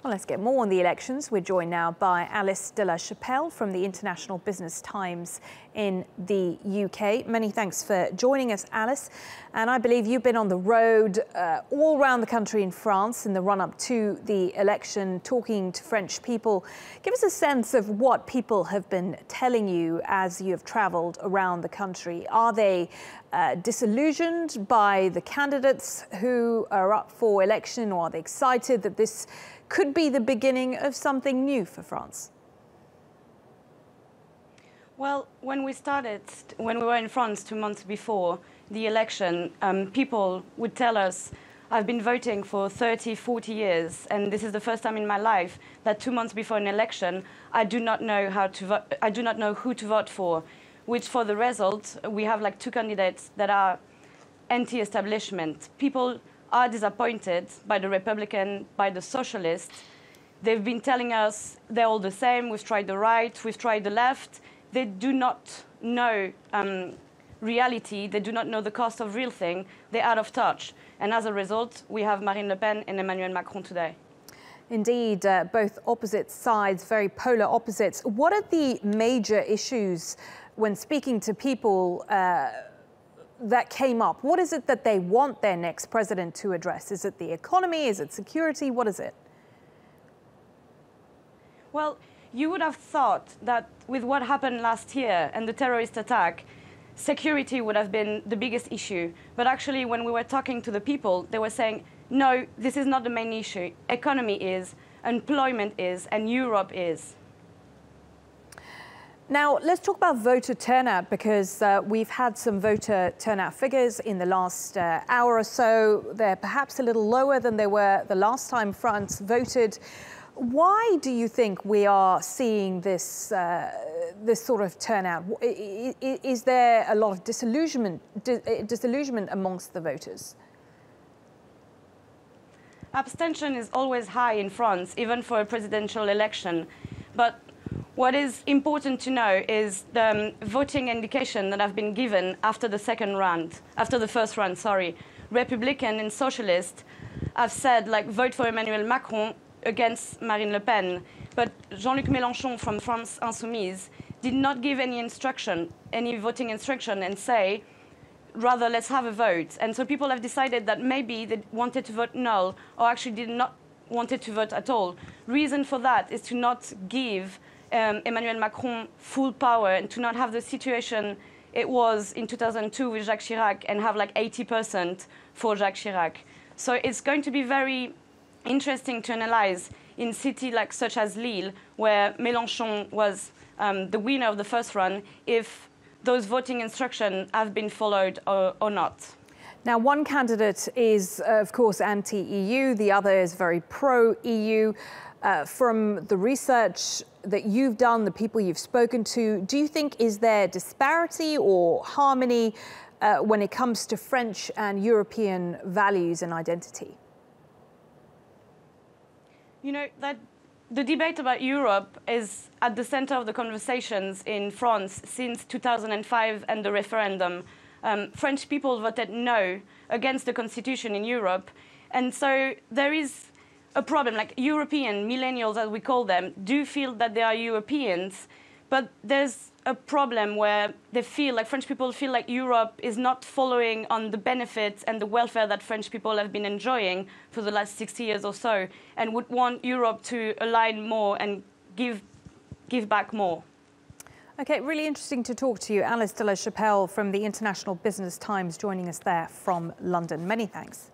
Well, let's get more on the elections. We're joined now by Alice de la Chapelle from the International Business Times in the UK. Many thanks for joining us, Alice. And I believe you've been on the road all around the country in France in the run-up to the election, talking to French people. Give us a sense of what people have been telling you as you have travelled around the country. Are they disillusioned by the candidates who are up for election, or are they excited that this could be the beginning of something new for France? Well, when we were in France 2 months before the election, people would tell us, I've been voting for 30, 40 years, and this is the first time in my life that 2 months before an election, I do not know how to vote. I do not know who to vote for, which for the result, we have like two candidates that are anti-establishment. People are disappointed by the Republican, by the Socialists. They've been telling us they're all the same. We've tried the right, we've tried the left. They do not know reality. They do not know the cost of real thing. They're out of touch. And as a result, we have Marine Le Pen and Emmanuel Macron today. Indeed, both opposite sides, very polar opposites. What are the major issues when speaking to people that came up? What is it that they want their next president to address? Is it the economy? Is it security? What is it? Well, you would have thought that with what happened last year and the terrorist attack, security would have been the biggest issue. But actually, when we were talking to the people, they were saying, no, this is not the main issue. Economy is, employment is, and Europe is. Now, let's talk about voter turnout, because we've had some voter turnout figures in the last hour or so. They're perhaps a little lower than they were the last time France voted. Why do you think we are seeing this sort of turnout? Is there a lot of disillusionment amongst the voters? Abstention is always high in France, even for a presidential election. But what is important to know is the voting indication that have been given after the first round, sorry. Republican and Socialist have said, like, vote for Emmanuel Macron against Marine Le Pen. But Jean-Luc Mélenchon from France Insoumise did not give any voting instruction, and say, rather, let's have a vote. And so people have decided that maybe they wanted to vote no, or actually did not wanted to vote at all. Reason for that is to not give Emmanuel Macron full power, and to not have the situation it was in 2002 with Jacques Chirac, and have like 80% for Jacques Chirac. So it's going to be very interesting to analyze in cities like such as Lille, where Mélenchon was the winner of the first run, if those voting instructions have been followed or not. Now, one candidate is, of course, anti-EU. The other is very pro-EU. From the research that you've done, the people you've spoken to, do you think, is there disparity or harmony when it comes to French and European values and identity? You know, that the debate about Europe is at the center of the conversations in France since 2005 and the referendum. French people voted no against the constitution in Europe. And so there is a problem, like European millennials, as we call them, do feel that they are Europeans, but there's a problem where they feel like French people feel like Europe is not following on the benefits and the welfare that French people have been enjoying for the last 60 years or so, and would want Europe to align more and give back more. Okay, really interesting to talk to you. Alice de la Chapelle from the International Business Times joining us there from London. Many thanks.